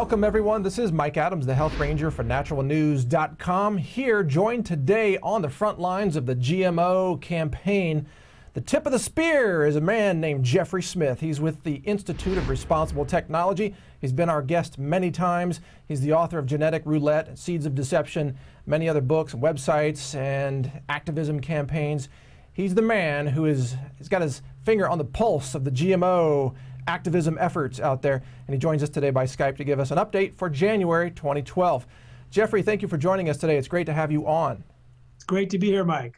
Welcome, everyone. This is Mike Adams, the Health Ranger for naturalnews.com, here joined today on the front lines of the GMO campaign. The tip of the spear is a man named Jeffrey Smith. He's with the Institute of Responsible Technology. He's been our guest many times. He's the author of Genetic Roulette, Seeds of Deception, many other books, websites, and activism campaigns. He's the man who he's got his finger on the pulse of the GMO activism efforts out there, and he joins us today by Skype to give us an update for January 2012. Jeffrey, thank you for joining us today. It's great to have you on. It's great to be here, Mike.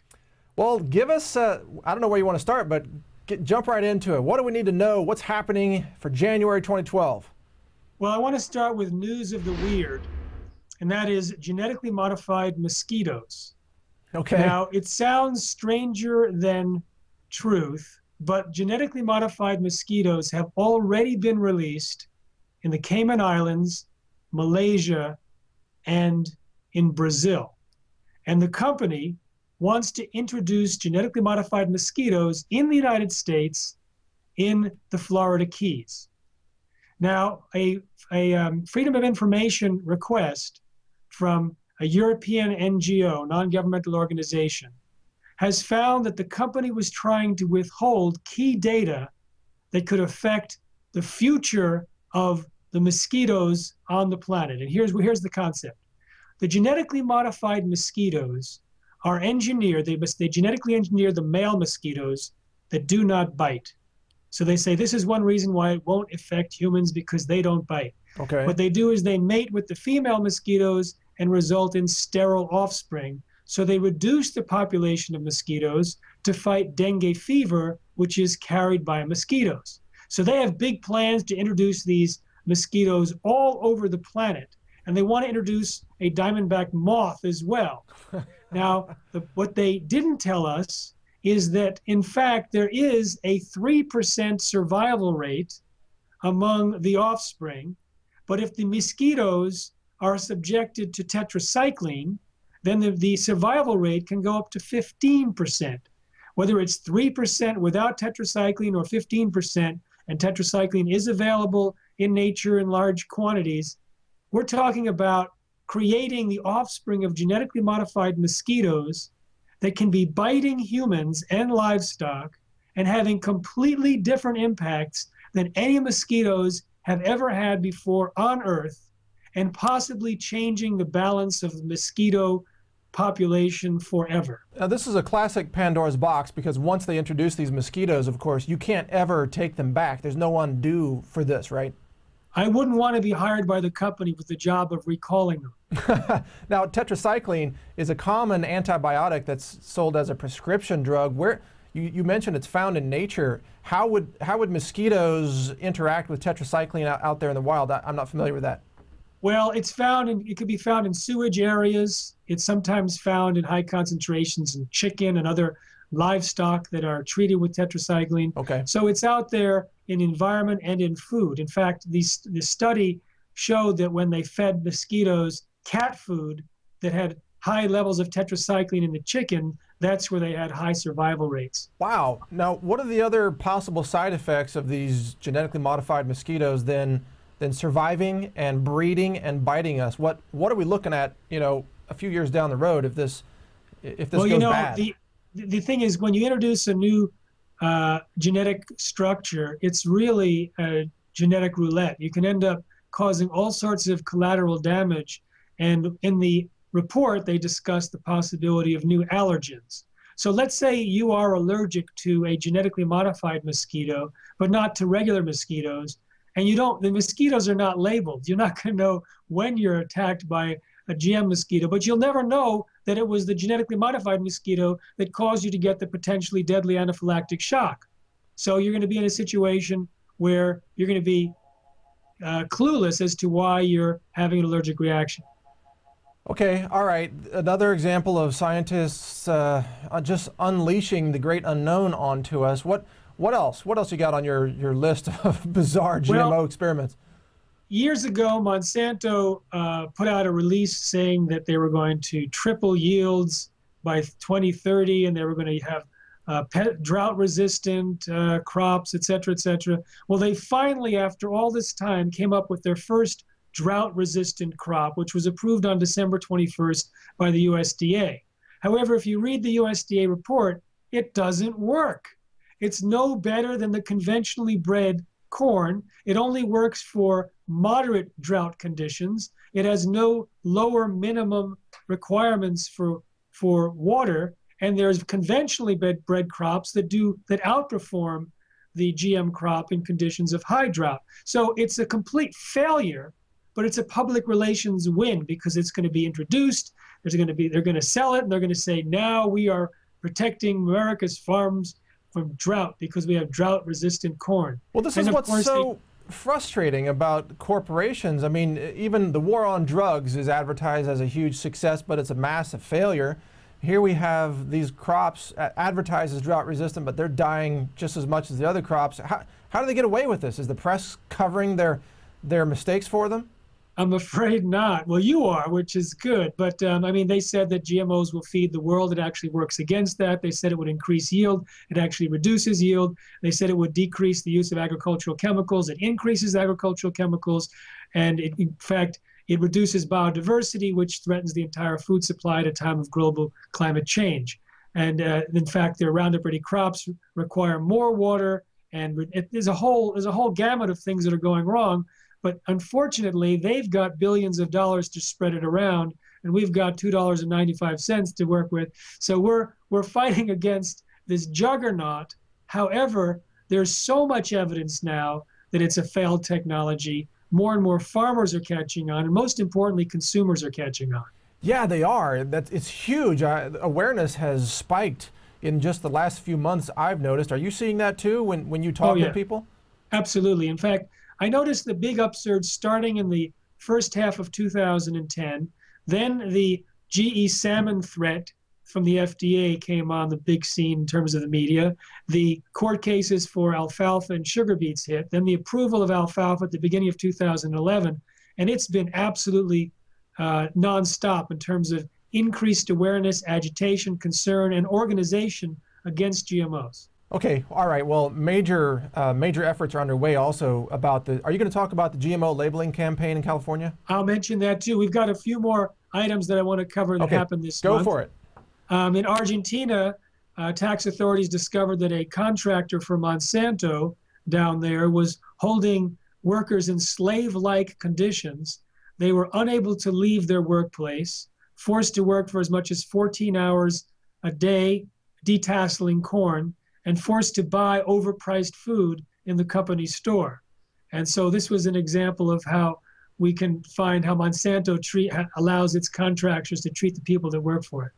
Well, give us, I don't know where you want to start, but jump right into it. What do we need to know? What's happening for January 2012? Well, I want to start with news of the weird, and that is genetically modified mosquitoes. Okay. Now, it sounds stranger than truth, but genetically modified mosquitoes have already been released in the Cayman Islands, Malaysia, and in Brazil. And the company wants to introduce genetically modified mosquitoes in the United States in the Florida Keys. Now, a Freedom of Information request from a European NGO, non-governmental organization, has found that the company was trying to withhold key data that could affect the future of the mosquitoes on the planet. And here's the concept. The genetically modified mosquitoes are engineered, they genetically engineer the male mosquitoes that do not bite. So they say this is one reason why it won't affect humans, because they don't bite. Okay. What they do is they mate with the female mosquitoes and result in sterile offspring. So they reduce the population of mosquitoes to fight dengue fever, which is carried by mosquitoes. So they have big plans to introduce these mosquitoes all over the planet. And they want to introduce a diamondback moth as well. Now, what they didn't tell us is that, in fact, there is a 3% survival rate among the offspring. But if the mosquitoes are subjected to tetracycline, then the survival rate can go up to 15%. Whether it's 3% without tetracycline or 15%, and tetracycline is available in nature in large quantities, we're talking about creating the offspring of genetically modified mosquitoes that can be biting humans and livestock and having completely different impacts than any mosquitoes have ever had before on Earth, and possibly changing the balance of the mosquito population forever. Now, this is a classic Pandora's box, because once they introduce these mosquitoes, of course, you can't ever take them back. There's no undo for this, right? I wouldn't want to be hired by the company with the job of recalling them. Now, tetracycline is a common antibiotic that's sold as a prescription drug. Where you mentioned it's found in nature. How would mosquitoes interact with tetracycline out there in the wild? I'm not familiar with that. Well, it could be found in sewage areas. It's sometimes found in high concentrations in chicken and other livestock that are treated with tetracycline. Okay. So it's out there in environment and in food. In fact, this study showed that when they fed mosquitoes cat food that had high levels of tetracycline in the chicken, that's where they had high survival rates. Wow. Now, what are the other possible side effects of these genetically modified mosquitoes than surviving and breeding and biting us? What are we looking at, a few years down the road if this goes bad? The thing is, when you introduce a new genetic structure, it's really a genetic roulette. You can end up causing all sorts of collateral damage. And in the report, they discuss the possibility of new allergens. So let's say you are allergic to a genetically modified mosquito, but not to regular mosquitoes. And the mosquitoes are not labeled. You're not going to know when you're attacked by a GM mosquito, but you'll never know that it was the genetically modified mosquito that caused you to get the potentially deadly anaphylactic shock. So you're going to be in a situation where you're going to be clueless as to why you're having an allergic reaction. Okay, all right. Another example of scientists just unleashing the great unknown onto us. What else? What else you got on your list of bizarre GMO experiments? Years ago, Monsanto put out a release saying that they were going to triple yields by 2030, and they were going to have drought-resistant crops, et cetera, et cetera. Well, they finally, after all this time, came up with their first drought-resistant crop, which was approved on December 21st by the USDA. However, if you read the USDA report, it doesn't work. It's no better than the conventionally bred corn. It only works for moderate drought conditions. It has no lower minimum requirements for water. And there's conventionally bred crops that outperform the GM crop in conditions of high drought. So it's a complete failure, but it's a public relations win because it's going to be introduced. They're going to sell it, and they're going to say, now we are protecting America's farms from drought because we have drought-resistant corn. Well, this is what's so frustrating about corporations. I mean, even the war on drugs is advertised as a huge success, but it's a massive failure. Here we have these crops advertised as drought-resistant, but they're dying just as much as the other crops. How do they get away with this? Is the press covering their mistakes for them? I'm afraid not. Well, you are, which is good. But I mean, they said that GMOs will feed the world. It actually works against that. They said it would increase yield. It actually reduces yield. They said it would decrease the use of agricultural chemicals. It increases agricultural chemicals. And in fact, it reduces biodiversity, which threatens the entire food supply at a time of global climate change. And in fact, their Roundup-Ready crops require more water. And there's a whole gamut of things that are going wrong. But unfortunately, they've got billions of dollars to spread it around, and we've got $2.95 to work with. So we're fighting against this juggernaut. However, there's so much evidence now that it's a failed technology. More and more farmers are catching on, and most importantly, consumers are catching on. Yeah, they are. It's huge. Awareness has spiked in just the last few months, I've noticed. Are you seeing that too when you talk to people? Absolutely. In fact, I noticed the big upsurge starting in the first half of 2010. Then the GE salmon threat from the FDA came on the big scene in terms of the media. The court cases for alfalfa and sugar beets hit. Then the approval of alfalfa at the beginning of 2011. And it's been absolutely nonstop in terms of increased awareness, agitation, concern, and organization against GMOs. Okay, all right. Well, major efforts are underway also about are you going to talk about the GMO labeling campaign in California? I'll mention that too. We've got a few more items that I want to cover that happened this month. Go for it. In Argentina, tax authorities discovered that a contractor for Monsanto down there was holding workers in slave-like conditions. They were unable to leave their workplace, forced to work for as much as 14 hours a day, detasseling corn, and forced to buy overpriced food in the company store. And so this was an example of how we can find how Monsanto allows its contractors to treat the people that work for it.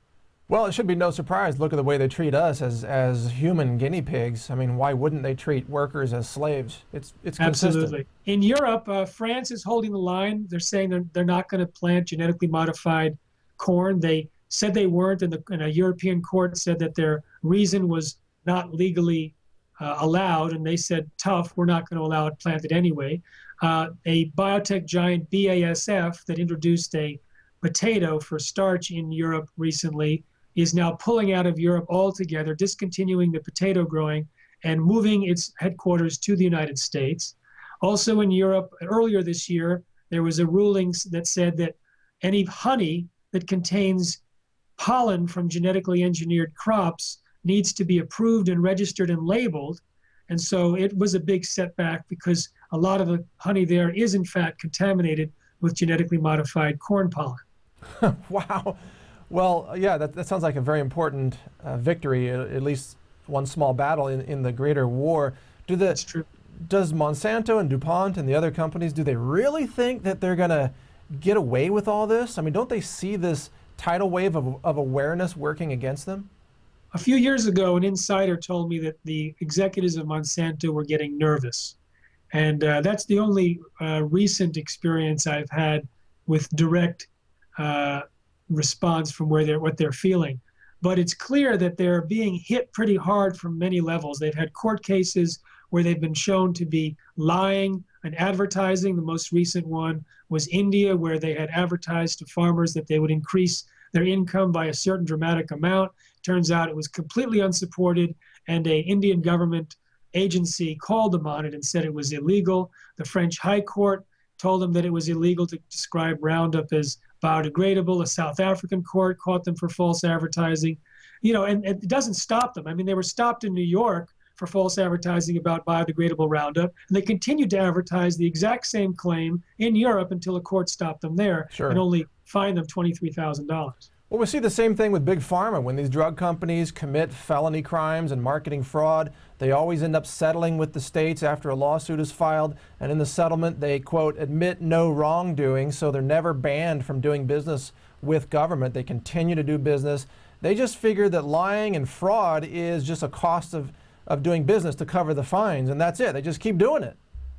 Well, it should be no surprise. Look at the way they treat us as human guinea pigs. I mean, why wouldn't they treat workers as slaves? It's Absolutely. consistent. In Europe, France is holding the line. They're saying they're not going to plant genetically modified corn. They said they weren't, and a European court said that their reason was not legally allowed, and they said, tough, we're not going to allow it planted anyway. A biotech giant, BASF, that introduced a potato for starch in Europe recently, is now pulling out of Europe altogether, discontinuing the potato growing and moving its headquarters to the United States. Also in Europe, earlier this year, there was a ruling that said that any honey that contains pollen from genetically engineered crops needs to be approved and registered and labeled. And so it was a big setback because a lot of the honey there is in fact contaminated with genetically modified corn pollen. Wow. Well, yeah, that sounds like a very important victory, at least one small battle in the greater war. That's true. Does Monsanto and DuPont and the other companies, do they really think that they're going to get away with all this? I mean, don't they see this tidal wave of awareness working against them? A few years ago, an insider told me that the executives of Monsanto were getting nervous. And that's the only recent experience I've had with direct response from what they're feeling. But it's clear that they're being hit pretty hard from many levels. They've had court cases where they've been shown to be lying and advertising. The most recent one was India, where they had advertised to farmers that they would increase their income by a certain dramatic amount. Turns out it was completely unsupported, and an Indian government agency called them on it and said it was illegal. The French High Court told them that it was illegal to describe Roundup as biodegradable. A South African court caught them for false advertising. And it doesn't stop them. I mean, they were stopped in New York for false advertising about biodegradable Roundup, and they continued to advertise the exact same claim in Europe until a court stopped them there and only fined them $23,000. Well, we see the same thing with Big Pharma. When these drug companies commit felony crimes and marketing fraud, they always end up settling with the states after a lawsuit is filed. And in the settlement, they, quote, admit no wrongdoing, so they're never banned from doing business with government. They continue to do business. They just figure that lying and fraud is just a cost of doing business to cover the fines, and that's it. They just keep doing it.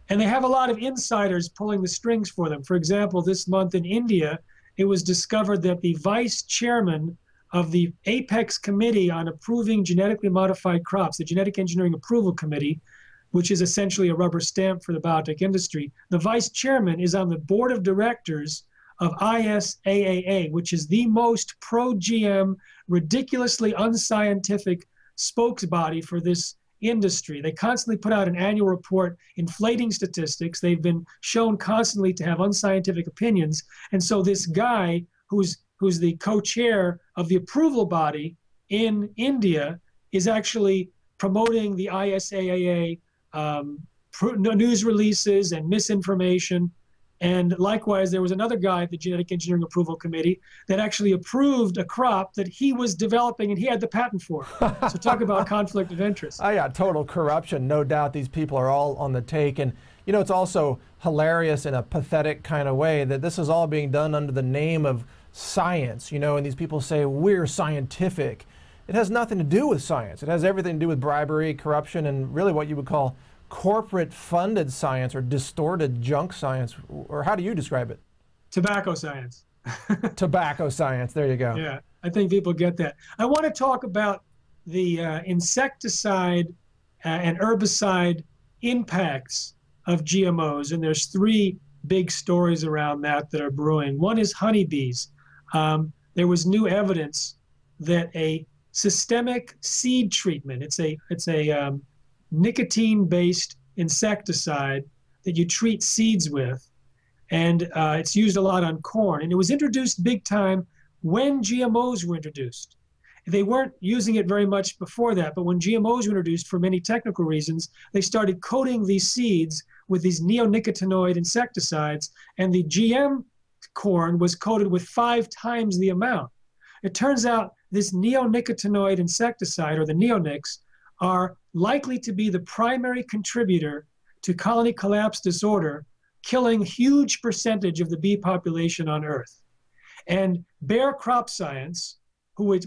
And they have a lot of insiders pulling the strings for them. For example, this month in India, it was discovered that the vice chairman of the Apex Committee on Approving Genetically Modified Crops, the Genetic Engineering Approval Committee, which is essentially a rubber stamp for the biotech industry, the vice chairman is on the board of directors of ISAAA, which is the most pro-GM, ridiculously unscientific spokes body for this industry. They constantly put out an annual report inflating statistics. They've been shown constantly to have unscientific opinions. And so this guy who's the co-chair of the approval body in India is actually promoting the ISAAA news releases and misinformation. And likewise, there was another guy at the Genetic Engineering Approval Committee that actually approved a crop that he was developing and he had the patent for. So talk about conflict of interest. Oh yeah, total corruption. No doubt these people are all on the take. And it's also hilarious in a pathetic kind of way that this is all being done under the name of science, and these people say we're scientific. It has nothing to do with science. It has everything to do with bribery, corruption, and really what you would call corporate-funded science or distorted junk science, or how do you describe it? Tobacco science. Tobacco science, there you go. Yeah, I think people get that. I want to talk about the insecticide and herbicide impacts of GMOs, and there's three big stories around that are brewing. One is honeybees. There was new evidence that a systemic seed treatment, it's a nicotine-based insecticide that you treat seeds with, and it's used a lot on corn. And it was introduced big time when GMOs were introduced. They weren't using it very much before that, but when GMOs were introduced, for many technical reasons, they started coating these seeds with these neonicotinoid insecticides, and the GM corn was coated with 5 times the amount. It turns out this neonicotinoid insecticide, or the neonics, are likely to be the primary contributor to colony collapse disorder, killing a huge percentage of the bee population on Earth. And Bayer Crop Science, which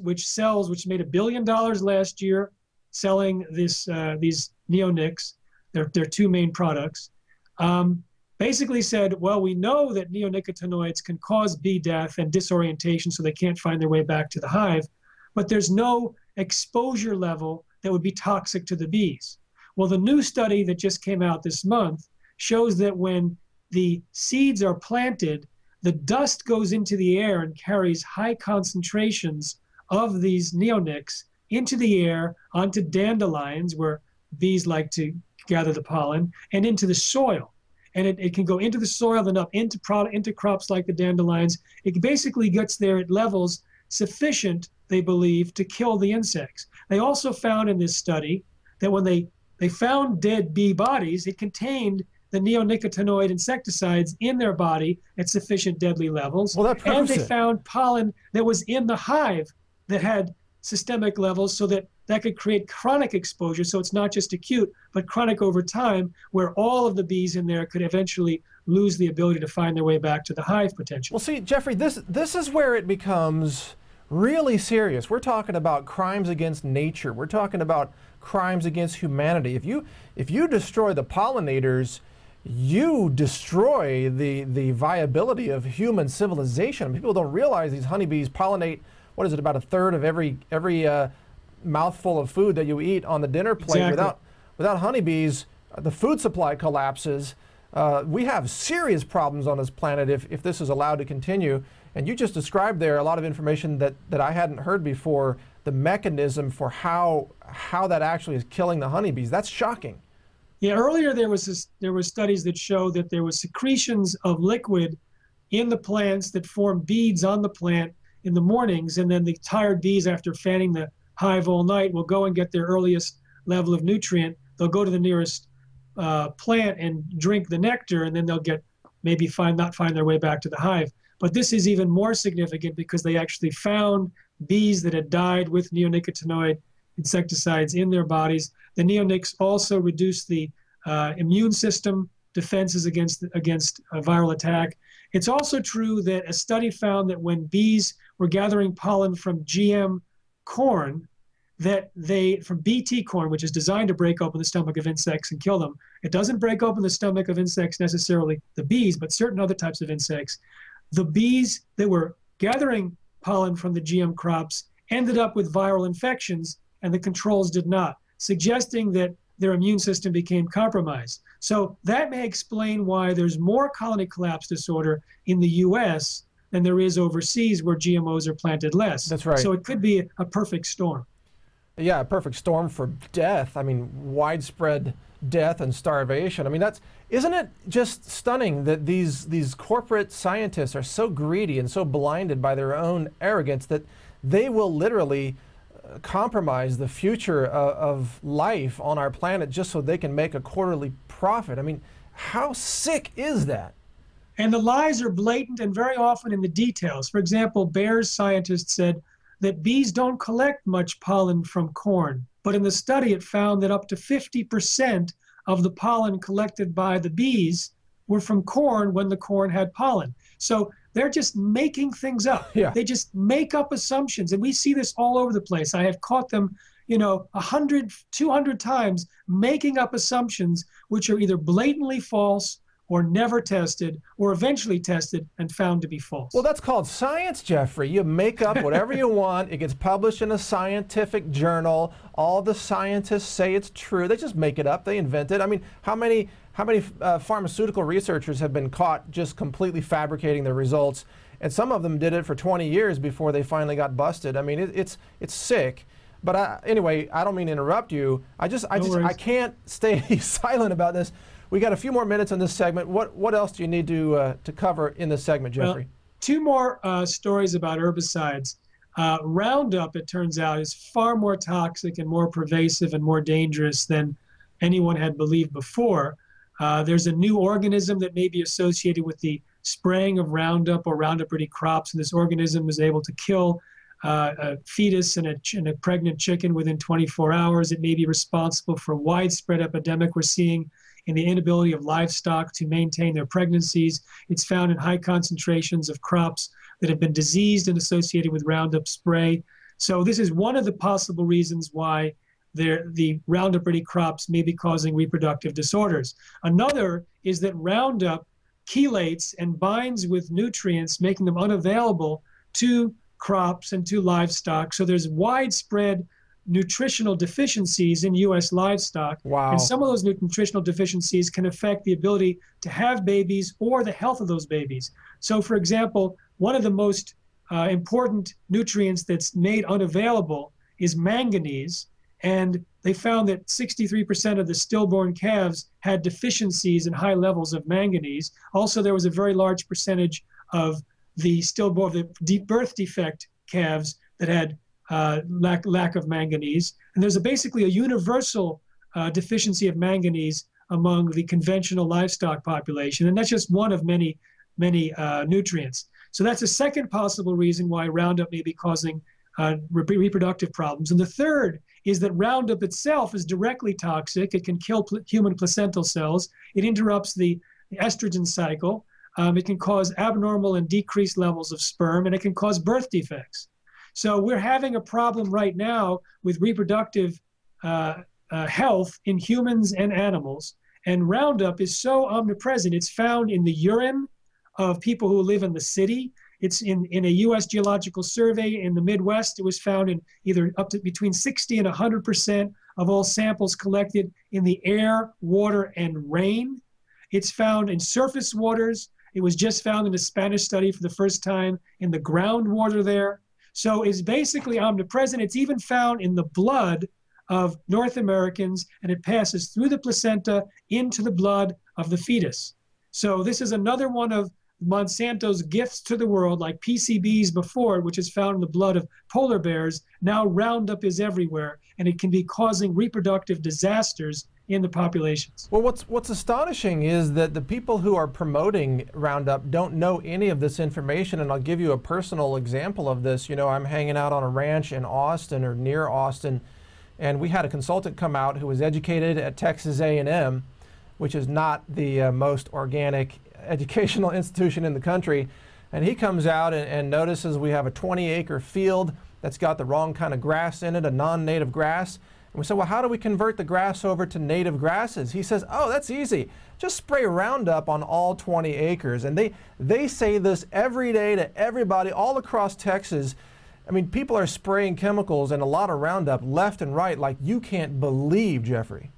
made $1 billion last year selling these neonics, their 2 main products, basically said, well, we know that neonicotinoids can cause bee death and disorientation, so they can't find their way back to the hive, but there's no exposure level that would be toxic to the bees. Well, the new study that just came out this month shows that when the seeds are planted, the dust goes into the air and carries high concentrations of these neonics into the air, onto dandelions, where bees like to gather the pollen, and into the soil. And it can go into the soil, then up into crops like the dandelions. It basically gets there at levels sufficient, they believe, to kill the insects. They also found in this study that when they found dead bee bodies, it contained the neonicotinoid insecticides in their body at sufficient deadly levels. Well, that proves and they it. found pollen that was in the hive that had systemic levels, so that could create chronic exposure. So it's not just acute, but chronic over time, where all of the bees in there could eventually lose the ability to find their way back to the hive potentially. Well, see, Jeffrey, this is where it becomes really serious. We're talking about crimes against nature. We're talking about crimes against humanity. If you destroy the pollinators, you destroy the viability of human civilization. People don't realize these honeybees pollinate, what is it, about 1/3 of every mouthful of food that you eat on the dinner plate. Exactly. Without honeybees, the food supply collapses. We have serious problems on this planet if this is allowed to continue. And you just described there a lot of information that I hadn't heard before, the mechanism for how that actually is killing the honeybees. That's shocking. Yeah, earlier there were studies that show that there was secretions of liquid in the plants that form beads on the plant in the mornings, and then the tired bees, after fanning the hive all night, will go and get their earliest level of nutrient. They'll go to the nearest plant and drink the nectar, and then they'll not find their way back to the hive. But this is even more significant because they actually found bees that had died with neonicotinoid insecticides in their bodies. The neonics also reduce the immune system defenses against a viral attack. It's also true that a study found that when bees were gathering pollen from GM corn, from BT corn, which is designed to break open the stomach of insects and kill them, it doesn't break open the stomach of insects necessarily, the bees, but certain other types of insects. The bees that were gathering pollen from the GM crops ended up with viral infections, and the controls did not, suggesting that their immune system became compromised. So that may explain why there's more colony collapse disorder in the US than there is overseas where GMOs are planted less. That's right. So it could be a perfect storm. Yeah, a perfect storm for death. I mean, widespread death and starvation. I mean, isn't it just stunning that these corporate scientists are so greedy and so blinded by their own arrogance that they will literally compromise the future of life on our planet just so they can make a quarterly profit? I mean, how sick is that? And the lies are blatant and very often in the details. For example, Bayer's scientists said that bees don't collect much pollen from corn, but in the study it found that up to 50% of the pollen collected by the bees were from corn when the corn had pollen. So they're just making things up. Yeah. They just make up assumptions, and we see this all over the place. I have caught them, 100, 200 times making up assumptions which are either blatantly false or never tested, or eventually tested and found to be false. Well, that's called science, Jeffrey. You make up whatever you want. It gets published in a scientific journal. All the scientists say it's true. They just make it up. They invent it. I mean, how many pharmaceutical researchers have been caught just completely fabricating their results? And some of them did it for 20 years before they finally got busted. I mean, it's sick. But anyway, I don't mean to interrupt you. I can't stay silent about this. We got a few more minutes in this segment. What else do you need to cover in this segment, Jeffrey? Well, two more stories about herbicides. Roundup, it turns out, is far more toxic and more pervasive and more dangerous than anyone had believed before. There's a new organism that may be associated with the spraying of Roundup or Roundup-ready crops, and this organism is able to kill a fetus and a pregnant chicken within 24 hours. It may be responsible for a widespread epidemic we're seeing in the inability of livestock to maintain their pregnancies. It's found in high concentrations of crops that have been diseased and associated with Roundup spray. So this is one of the possible reasons why the Roundup-ready crops may be causing reproductive disorders. Another is that Roundup chelates and binds with nutrients, making them unavailable to crops and to livestock. So there's widespread nutritional deficiencies in U.S. livestock. Wow. And some of those nutritional deficiencies can affect the ability to have babies or the health of those babies. So, for example, one of the most important nutrients that's made unavailable is manganese. And they found that 63% of the stillborn calves had deficiencies in high levels of manganese. Also, there was a very large percentage of the birth defect calves that had lack of manganese. And there's basically a universal deficiency of manganese among the conventional livestock population. And that's just one of many nutrients. So that's a second possible reason why Roundup may be causing reproductive problems. And the third is that Roundup itself is directly toxic. It can kill human placental cells. It interrupts the estrogen cycle. It can cause abnormal and decreased levels of sperm, and it can cause birth defects. So we're having a problem right now with reproductive health in humans and animals. And Roundup is so omnipresent. It's found in the urine of people who live in the city. It's in a U.S. Geological Survey in the Midwest. It was found in either up to between 60 and 100% of all samples collected in the air, water, and rain. It's found in surface waters. It was just found in a Spanish study for the first time in the groundwater there. So it's basically omnipresent. It's even found in the blood of North Americans, and it passes through the placenta into the blood of the fetus. So this is another one of Monsanto's gifts to the world, like PCBs before, which is found in the blood of polar bears. Now Roundup is everywhere, and it can be causing reproductive disasters in the populations. Well, what's astonishing is that the people who are promoting Roundup don't know any of this information, and I'll give you a personal example of this. You know, I'm hanging out on a ranch in Austin or near Austin, and we had a consultant come out who was educated at Texas A&M, which is not the most organic educational institution in the country, and he comes out and notices we have a 20-acre field that's got the wrong kind of grass in it, a non-native grass. And we said, well, how do we convert the grass over to native grasses? He says, oh, that's easy. Just spray Roundup on all 20 acres. And they say this every day to everybody all across Texas. I mean, people are spraying chemicals and a lot of Roundup left and right like you can't believe, Jeffrey.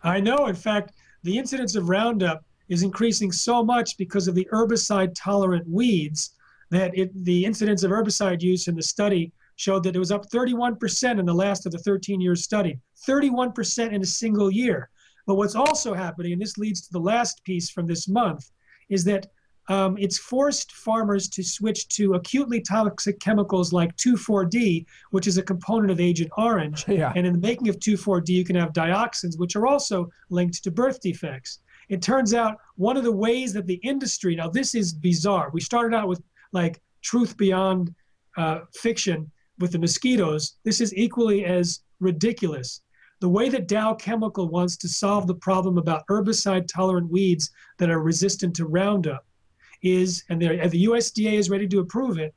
I know. In fact, the incidence of Roundup is increasing so much because of the herbicide-tolerant weeds that the incidence of herbicide use in the study showed that it was up 31% in the last of the 13 years studied, 31% in a single year. But what's also happening, and this leads to the last piece from this month, is that it's forced farmers to switch to acutely toxic chemicals like 2,4-D, which is a component of Agent Orange. Yeah. And in the making of 2,4-D, you can have dioxins, which are also linked to birth defects. It turns out one of the ways that the industry, now this is bizarre. We started out with like truth beyond fiction with the mosquitoes. This is equally as ridiculous. The way that Dow Chemical wants to solve the problem about herbicide-tolerant weeds that are resistant to Roundup is, and the USDA is ready to approve it,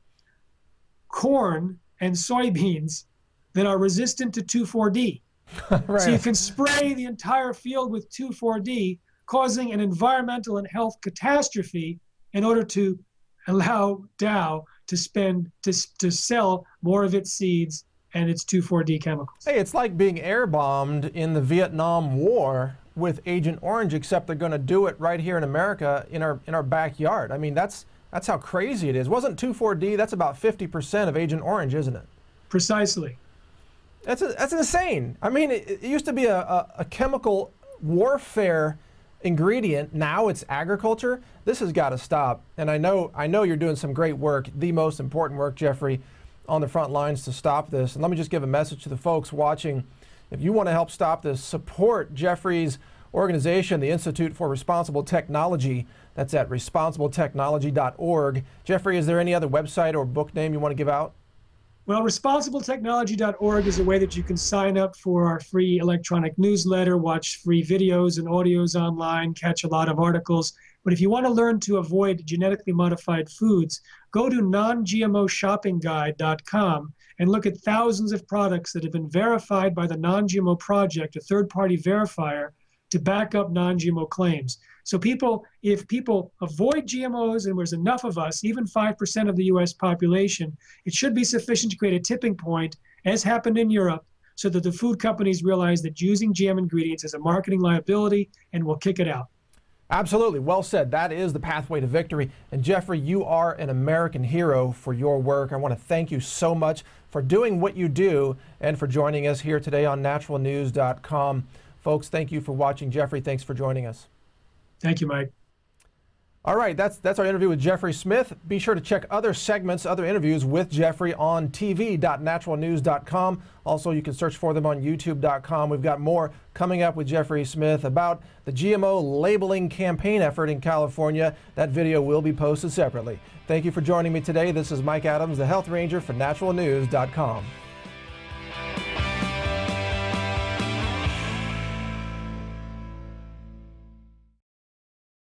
corn and soybeans that are resistant to 2,4-D. Right. So you can spray the entire field with 2,4-D, causing an environmental and health catastrophe in order to allow Dow to sell more of its seeds and its 2,4-D chemicals. Hey, it's like being air bombed in the Vietnam War with Agent Orange, except they're going to do it right here in America in our backyard. I mean, that's how crazy it is. Wasn't 2,4-D? That's about 50% of Agent Orange, isn't it? Precisely. That's insane. I mean, it used to be a chemical warfare ingredient. Now it's agriculture. This has got to stop. And I know you're doing some great work, the most important work, Jeffrey, on the front lines to stop this. And let me just give a message to the folks watching. If you want to help stop this, support Jeffrey's organization, the Institute for Responsible Technology. That's at responsibletechnology.org. Jeffrey, is there any other website or book name you want to give out? Well, responsibletechnology.org is a way that you can sign up for our free electronic newsletter, watch free videos and audios online, catch a lot of articles. But if you want to learn to avoid genetically modified foods, go to non-GMOshoppingguide.com and look at thousands of products that have been verified by the Non-GMO Project, a third-party verifier, to back up non-GMO claims. So if people avoid GMOs, and there's enough of us, even 5% of the US population, it should be sufficient to create a tipping point, as happened in Europe, so that the food companies realize that using GM ingredients is a marketing liability and will kick it out. Absolutely. Well said. That is the pathway to victory. And Jeffrey, you are an American hero for your work. I want to thank you so much for doing what you do and for joining us here today on naturalnews.com. Folks, thank you for watching. Jeffrey, thanks for joining us. Thank you, Mike. All right, that's our interview with Jeffrey Smith. Be sure to check other segments, other interviews with Jeffrey on tv.naturalnews.com. Also, you can search for them on youtube.com. We've got more coming up with Jeffrey Smith about the GMO labeling campaign effort in California. That video will be posted separately. Thank you for joining me today. This is Mike Adams, the Health Ranger for naturalnews.com.